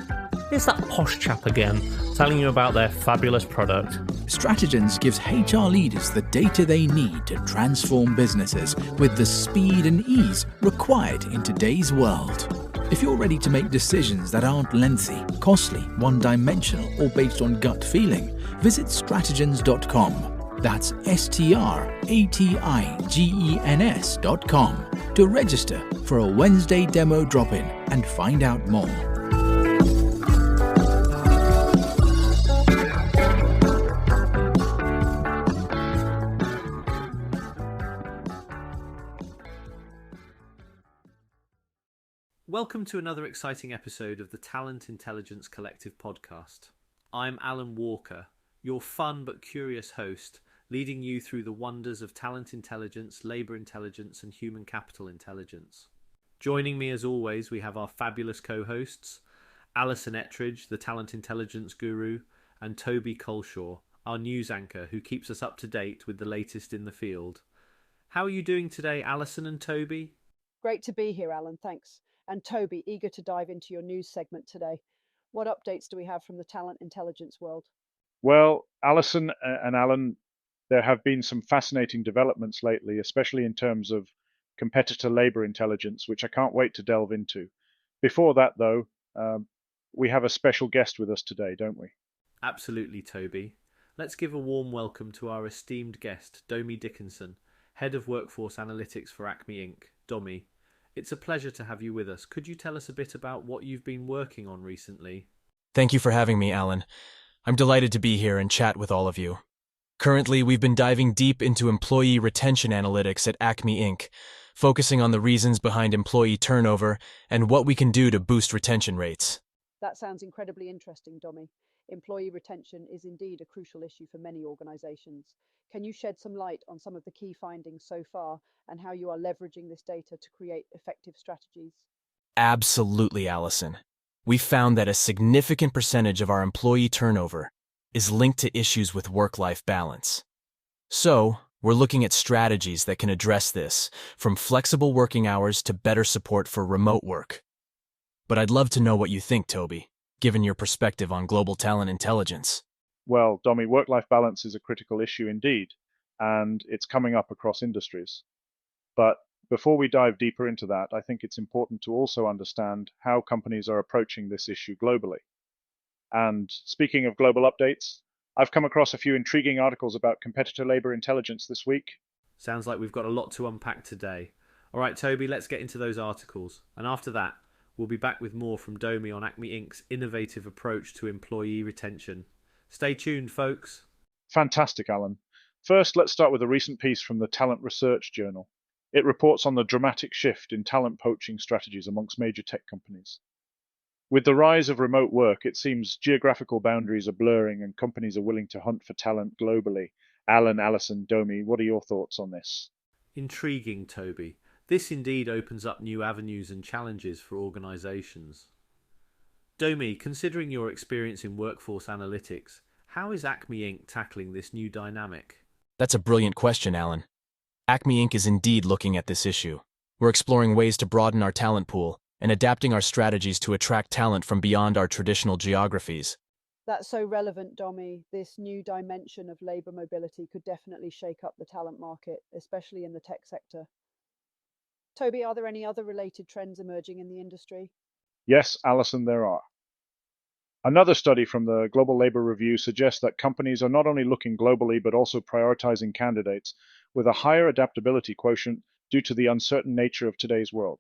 Here's that posh chap again, telling you about their fabulous product. Stratagens gives HR leaders the data they need to transform businesses with the speed and ease required in today's world. If you're ready to make decisions that aren't lengthy, costly, one-dimensional, or based on gut feeling, visit stratagens.com. That's STRATIGENS.com to register for a Wednesday demo drop-in and find out more. Welcome to another exciting episode of the Talent Intelligence Collective podcast. I'm Alan Walker, your fun but curious host, leading you through the wonders of talent intelligence, labour intelligence, and human capital intelligence. Joining me as always, we have our fabulous co-hosts, Alison Ettridge, the talent intelligence guru, and Toby Colshaw, our news anchor who keeps us up to date with the latest in the field. How are you doing today, Alison and Toby? Great to be here, Alan, thanks. And Toby, eager to dive into your news segment today. What updates do we have from the talent intelligence world? Well, Alison and Alan, there have been some fascinating developments lately, especially in terms of competitor labor intelligence, which I can't wait to delve into. Before that, though, we have a special guest with us today, don't we? Absolutely, Toby. Let's give a warm welcome to our esteemed guest, Domi Dickinson, Head of Workforce Analytics for Acme Inc. Domi, it's a pleasure to have you with us. Could you tell us a bit about what you've been working on recently? Thank you for having me, Alan. I'm delighted to be here and chat with all of you. Currently, we've been diving deep into employee retention analytics at Acme Inc., focusing on the reasons behind employee turnover and what we can do to boost retention rates. That sounds incredibly interesting, Domi. Employee retention is indeed a crucial issue for many organizations. Can you shed some light on some of the key findings so far and how you are leveraging this data to create effective strategies? Absolutely, Alison. We found that a significant percentage of our employee turnover is linked to issues with work-life balance. So, we're looking at strategies that can address this, from flexible working hours to better support for remote work. But I'd love to know what you think, Toby, given your perspective on global talent intelligence. Well, Domi, work-life balance is a critical issue indeed, and it's coming up across industries. But before we dive deeper into that, I think it's important to also understand how companies are approaching this issue globally. And speaking of global updates, I've come across a few intriguing articles about competitor labor intelligence this week. Sounds like we've got a lot to unpack today. All right, Toby, let's get into those articles. And after that, we'll be back with more from Domi on Acme Inc.'s innovative approach to employee retention. Stay tuned, folks. Fantastic, Alan. First, let's start with a recent piece from the Talent Research Journal. It reports on the dramatic shift in talent poaching strategies amongst major tech companies. With the rise of remote work, it seems geographical boundaries are blurring and companies are willing to hunt for talent globally. Alan, Alison, Domi, what are your thoughts on this? Intriguing, Toby. This indeed opens up new avenues and challenges for organisations. Domi, considering your experience in workforce analytics, how is Acme Inc. tackling this new dynamic? That's a brilliant question, Alan. Acme Inc. is indeed looking at this issue. We're exploring ways to broaden our talent pool and adapting our strategies to attract talent from beyond our traditional geographies. That's so relevant, Domi. This new dimension of labour mobility could definitely shake up the talent market, especially in the tech sector. Toby, are there any other related trends emerging in the industry? Yes, Alison, there are. Another study from the Global Labor Review suggests that companies are not only looking globally but also prioritizing candidates with a higher adaptability quotient due to the uncertain nature of today's world.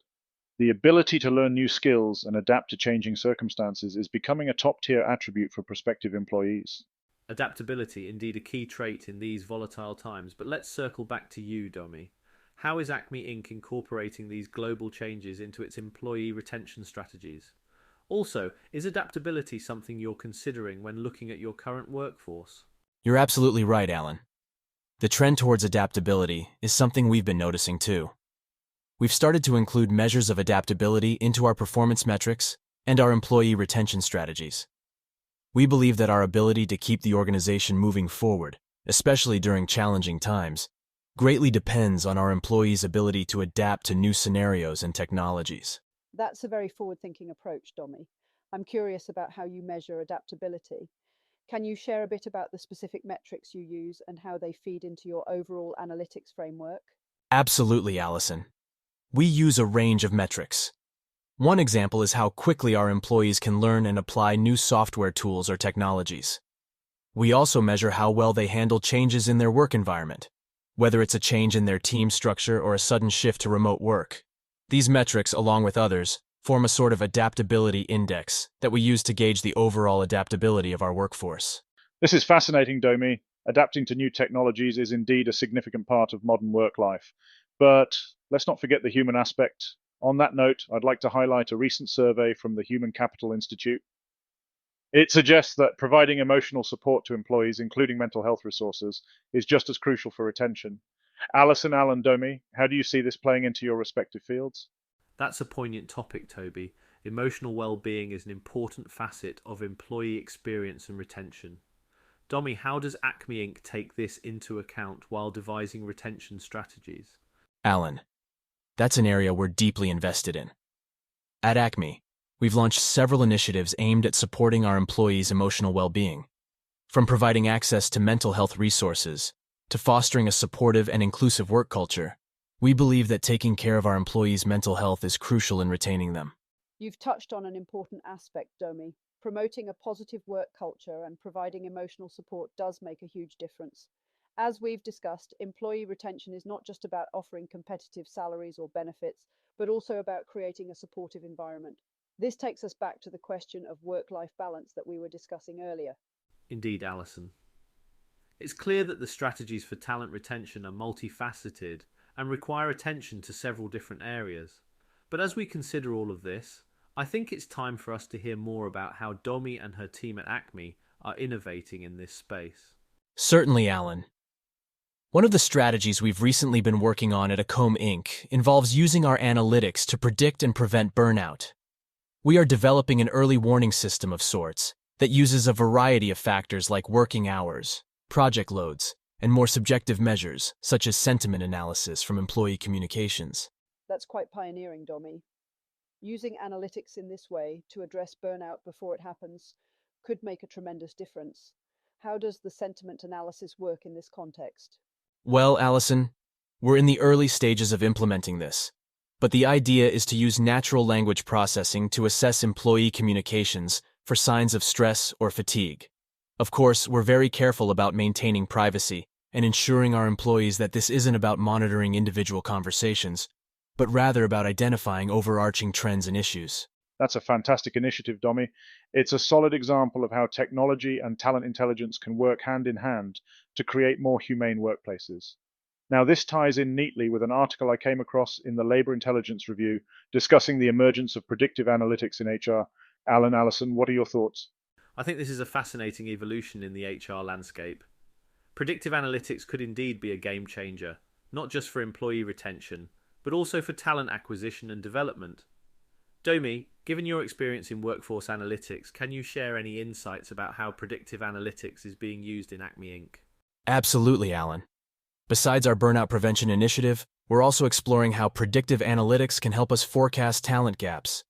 The ability to learn new skills and adapt to changing circumstances is becoming a top-tier attribute for prospective employees. Adaptability, indeed a key trait in these volatile times, but let's circle back to you, Domi. How is Acme Inc. incorporating these global changes into its employee retention strategies? Also, is adaptability something you're considering when looking at your current workforce? You're absolutely right, Alan. The trend towards adaptability is something we've been noticing too. We've started to include measures of adaptability into our performance metrics and our employee retention strategies. We believe that our ability to keep the organization moving forward, especially during challenging times, greatly depends on our employees' ability to adapt to new scenarios and technologies. That's a very forward-thinking approach, Domi. I'm curious about how you measure adaptability. Can you share a bit about the specific metrics you use and how they feed into your overall analytics framework? Absolutely, Alison. We use a range of metrics. One example is how quickly our employees can learn and apply new software tools or technologies. We also measure how well they handle changes in their work environment, whether it's a change in their team structure or a sudden shift to remote work. These metrics, along with others, form a sort of adaptability index that we use to gauge the overall adaptability of our workforce. This is fascinating, Domi. Adapting to new technologies is indeed a significant part of modern work life. But let's not forget the human aspect. On that note, I'd like to highlight a recent survey from the Human Capital Institute. It suggests that providing emotional support to employees, including mental health resources, is just as crucial for retention. Alison, Alan, Domi, how do you see this playing into your respective fields? That's a poignant topic, Toby. emotional well-being is an important facet of employee experience and retention. Domi, how does Acme Inc. take this into account while devising retention strategies? Alan, that's an area we're deeply invested in. At Acme, we've launched several initiatives aimed at supporting our employees' emotional well-being. From providing access to mental health resources to fostering a supportive and inclusive work culture, we believe that taking care of our employees' mental health is crucial in retaining them. You've touched on an important aspect, Domi. Promoting a positive work culture and providing emotional support does make a huge difference. As we've discussed, employee retention is not just about offering competitive salaries or benefits, but also about creating a supportive environment. This takes us back to the question of work-life balance that we were discussing earlier. Indeed, Alison. It's clear that the strategies for talent retention are multifaceted and require attention to several different areas. But as we consider all of this, I think it's time for us to hear more about how Domi and her team at Acme are innovating in this space. Certainly, Alan. One of the strategies we've recently been working on at Acome Inc. involves using our analytics to predict and prevent burnout. We are developing an early warning system of sorts that uses a variety of factors like working hours, project loads, and more subjective measures, such as sentiment analysis from employee communications. That's quite pioneering, Domi. Using analytics in this way to address burnout before it happens could make a tremendous difference. How does the sentiment analysis work in this context? Well, Alison, we're in the early stages of implementing this, but the idea is to use natural language processing to assess employee communications for signs of stress or fatigue. Of course, we're very careful about maintaining privacy and ensuring our employees that this isn't about monitoring individual conversations, but rather about identifying overarching trends and issues. That's a fantastic initiative, Domi. It's a solid example of how technology and talent intelligence can work hand in hand to create more humane workplaces. Now, this ties in neatly with an article I came across in the Labor Intelligence Review discussing the emergence of predictive analytics in HR. Alan, Alison, what are your thoughts? I think this is a fascinating evolution in the HR landscape. Predictive analytics could indeed be a game changer, not just for employee retention, but also for talent acquisition and development. Domi, given your experience in workforce analytics, can you share any insights about how predictive analytics is being used in Acme Inc.? Absolutely, Alan. Besides our burnout prevention initiative, we're also exploring how predictive analytics can help us forecast talent gaps.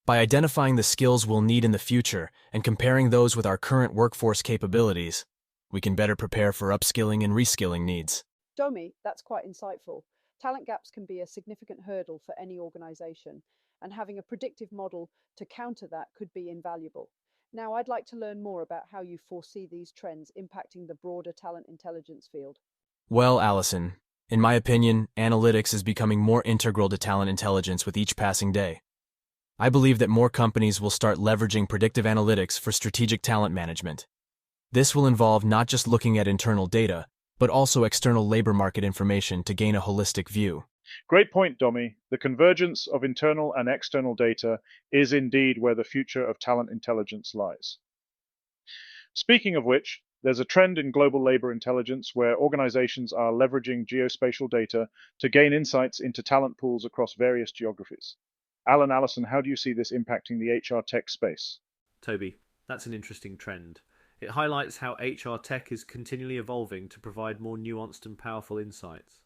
By identifying the skills we'll need in the future and comparing those with our current workforce capabilities, we can better prepare for upskilling and reskilling needs. Domi, that's quite insightful. Talent gaps can be a significant hurdle for any organization, and having a predictive model to counter that could be invaluable. Now, I'd like to learn more about how you foresee these trends impacting the broader talent intelligence field. Well, Alison, in my opinion, analytics is becoming more integral to talent intelligence with each passing day. I believe that more companies will start leveraging predictive analytics for strategic talent management. This will involve not just looking at internal data, but also external labor market information to gain a holistic view. Great point, Domi. The convergence of internal and external data is indeed where the future of talent intelligence lies. Speaking of which, there's a trend in global labor intelligence where organizations are leveraging geospatial data to gain insights into talent pools across various geographies. Alan, Alison, how do you see this impacting the HR tech space? Toby, that's an interesting trend. It highlights how HR tech is continually evolving to provide more nuanced and powerful insights.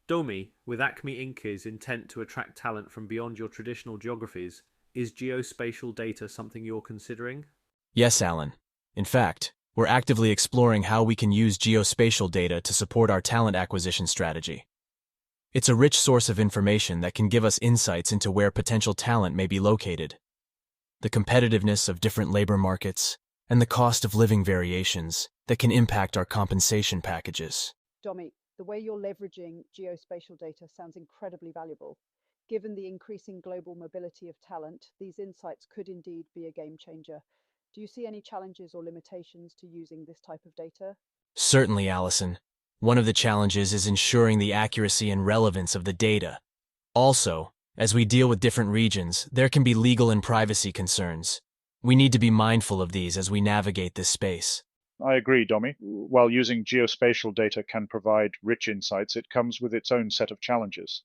Domi, with Acme Inc.'s intent to attract talent from beyond your traditional geographies, is geospatial data something you're considering? Yes, Alan. In fact, we're actively exploring how we can use geospatial data to support our talent acquisition strategy. It's a rich source of information that can give us insights into where potential talent may be located, the competitiveness of different labor markets, and the cost of living variations that can impact our compensation packages. Domi, the way you're leveraging geospatial data sounds incredibly valuable. Given the increasing global mobility of talent, these insights could indeed be a game changer. Do you see any challenges or limitations to using this type of data? Certainly, Alison. One of the challenges is ensuring the accuracy and relevance of the data. Also, as we deal with different regions, there can be legal and privacy concerns. We need to be mindful of these as we navigate this space. I agree, Domi. While using geospatial data can provide rich insights, it comes with its own set of challenges.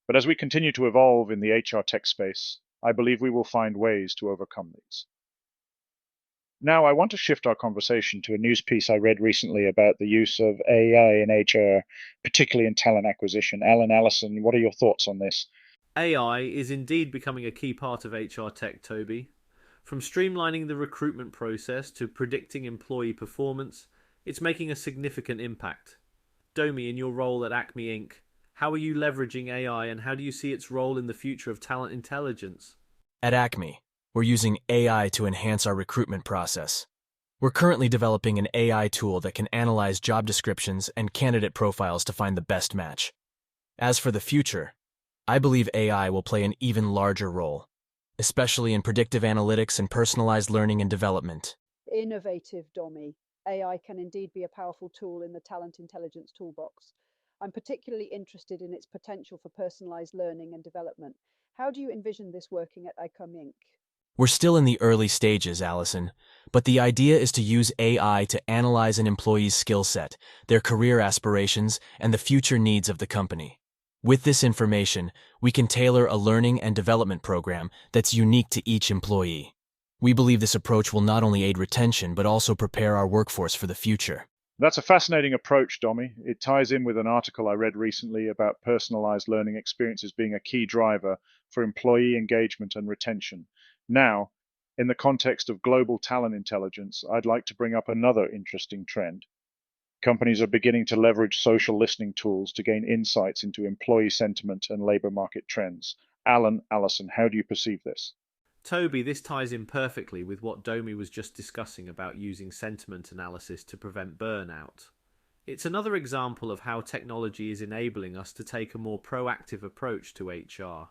But as we continue to evolve in the HR tech space, I believe we will find ways to overcome these. Now, I want to shift our conversation to a news piece I read recently about the use of AI in HR, particularly in talent acquisition. Alan, Allison, what are your thoughts on this? AI is indeed becoming a key part of HR tech, Toby. From streamlining the recruitment process to predicting employee performance, it's making a significant impact. Domi, in your role at Acme Inc., how are you leveraging AI and how do you see its role in the future of talent intelligence? At Acme, we're using AI to enhance our recruitment process. We're currently developing an AI tool that can analyze job descriptions and candidate profiles to find the best match. As for the future, I believe AI will play an even larger role, especially in predictive analytics and personalized learning and development. Innovative, Domi. AI can indeed be a powerful tool in the talent intelligence toolbox. I'm particularly interested in its potential for personalized learning and development. How do you envision this working at ICOM Inc.? We're still in the early stages, Allison, but the idea is to use AI to analyze an employee's skill set, their career aspirations, and the future needs of the company. With this information, we can tailor a learning and development program that's unique to each employee. We believe this approach will not only aid retention, but also prepare our workforce for the future. That's a fascinating approach, Domi. It ties in with an article I read recently about personalized learning experiences being a key driver for employee engagement and retention. Now, in the context of global talent intelligence, I'd like to bring up another interesting trend. Companies are beginning to leverage social listening tools to gain insights into employee sentiment and labor market trends. Alan, Allison, how do you perceive this? Toby, this ties in perfectly with what Domi was just discussing about using sentiment analysis to prevent burnout. It's another example of how technology is enabling us to take a more proactive approach to HR.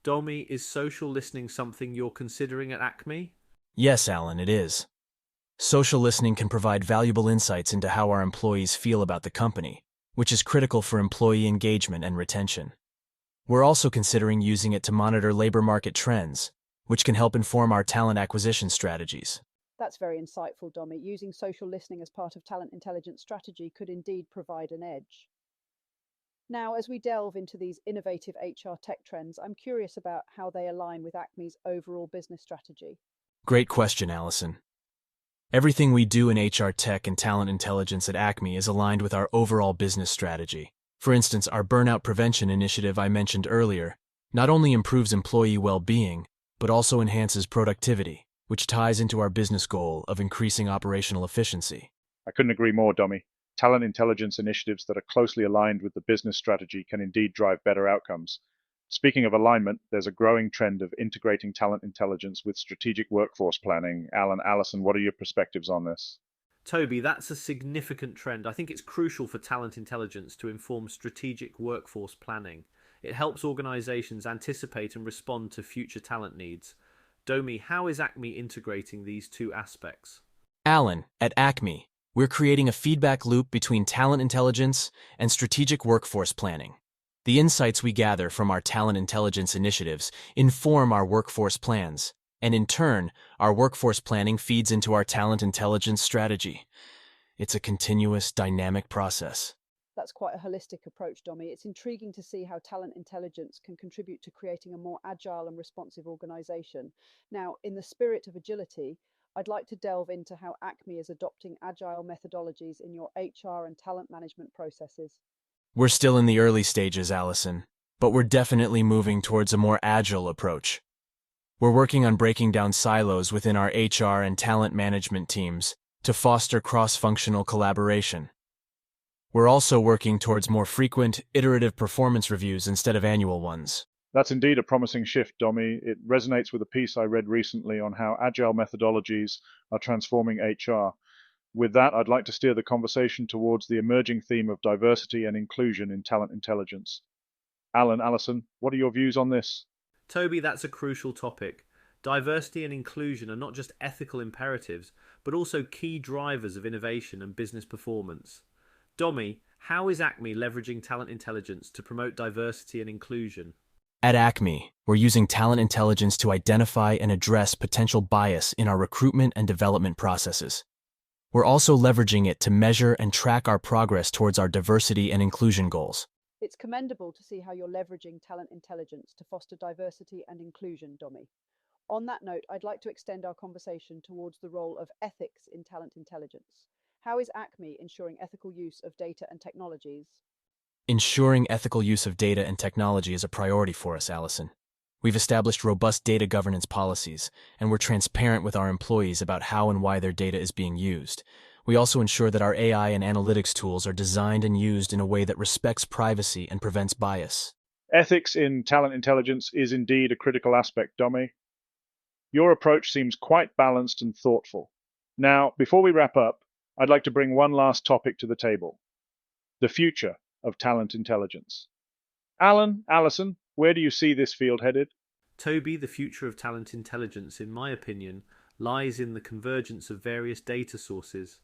Domi, is social listening something you're considering at Acme? Yes, Alan, it is. Social listening can provide valuable insights into how our employees feel about the company, which is critical for employee engagement and retention. We're also considering using it to monitor labor market trends, which can help inform our talent acquisition strategies. That's very insightful, Domi. Using social listening as part of talent intelligence strategy could indeed provide an edge. Now, as we delve into these innovative HR tech trends, I'm curious about how they align with Acme's overall business strategy. Great question, Allison. Everything we do in HR tech and talent intelligence at Acme is aligned with our overall business strategy. For instance, our burnout prevention initiative I mentioned earlier not only improves employee well-being, but also enhances productivity, which ties into our business goal of increasing operational efficiency. I couldn't agree more, Domi. Talent intelligence initiatives that are closely aligned with the business strategy can indeed drive better outcomes. Speaking of alignment, there's a growing trend of integrating talent intelligence with strategic workforce planning. Alan, Allison, what are your perspectives on this? Toby, that's a significant trend. I think it's crucial for talent intelligence to inform strategic workforce planning. It helps organizations anticipate and respond to future talent needs. Domi, how is Acme integrating these two aspects? Alan, at Acme, we're creating a feedback loop between talent intelligence and strategic workforce planning. The insights we gather from our talent intelligence initiatives inform our workforce plans, and in turn, our workforce planning feeds into our talent intelligence strategy. It's a continuous, dynamic process. That's quite a holistic approach, Domi. It's intriguing to see how talent intelligence can contribute to creating a more agile and responsive organization. Now, in the spirit of agility, I'd like to delve into how Acme is adopting agile methodologies in your HR and talent management processes. We're still in the early stages, Allison, but we're definitely moving towards a more agile approach. We're working on breaking down silos within our HR and talent management teams to foster cross-functional collaboration. We're also working towards more frequent, iterative performance reviews instead of annual ones. That's indeed a promising shift, Domi. It resonates with a piece I read recently on how agile methodologies are transforming HR. With that, I'd like to steer the conversation towards the emerging theme of diversity and inclusion in talent intelligence. Alan, Allison, what are your views on this? Toby, that's a crucial topic. Diversity and inclusion are not just ethical imperatives, but also key drivers of innovation and business performance. Domi, how is Acme leveraging talent intelligence to promote diversity and inclusion? At Acme, we're using talent intelligence to identify and address potential bias in our recruitment and development processes. We're also leveraging it to measure and track our progress towards our diversity and inclusion goals. It's commendable to see how you're leveraging talent intelligence to foster diversity and inclusion, Domi. On that note, I'd like to extend our conversation towards the role of ethics in talent intelligence. How is Acme ensuring ethical use of data and technologies? Ensuring ethical use of data and technology is a priority for us, Allison. We've established robust data governance policies, and we're transparent with our employees about how and why their data is being used. We also ensure that our AI and analytics tools are designed and used in a way that respects privacy and prevents bias. Ethics in talent intelligence is indeed a critical aspect, Domi. Your approach seems quite balanced and thoughtful. Now, before we wrap up, I'd like to bring one last topic to the table: the future of talent intelligence. Alison, where do you see this field headed? Toby, the future of talent intelligence, in my opinion, lies in the convergence of various data sources,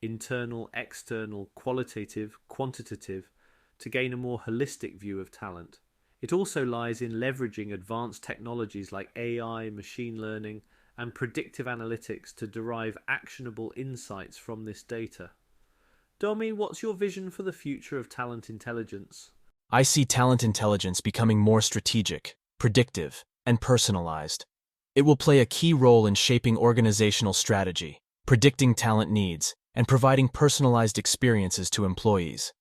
internal, external, qualitative, quantitative, to gain a more holistic view of talent. It also lies in leveraging advanced technologies like AI, machine learning, and predictive analytics to derive actionable insights from this data. Domi, what's your vision for the future of talent intelligence? I see talent intelligence becoming more strategic, predictive, and personalized. It will play a key role in shaping organizational strategy, predicting talent needs, and providing personalized experiences to employees.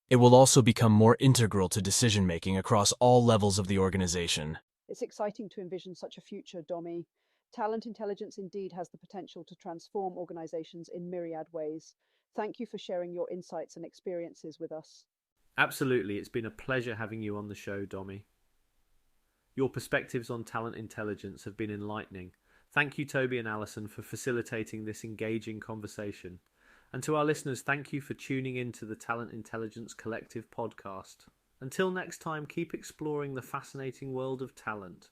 It will also become more integral to decision-making across all levels of the organization. It's exciting to envision such a future, Domi. Talent intelligence indeed has the potential to transform organizations in myriad ways. Thank you for sharing your insights and experiences with us. Absolutely, it's been a pleasure having you on the show, Domi. Your perspectives on talent intelligence have been enlightening. Thank you, Toby and Alison, for facilitating this engaging conversation. And to our listeners, thank you for tuning in to the Talent Intelligence Collective podcast. Until next time, keep exploring the fascinating world of talent.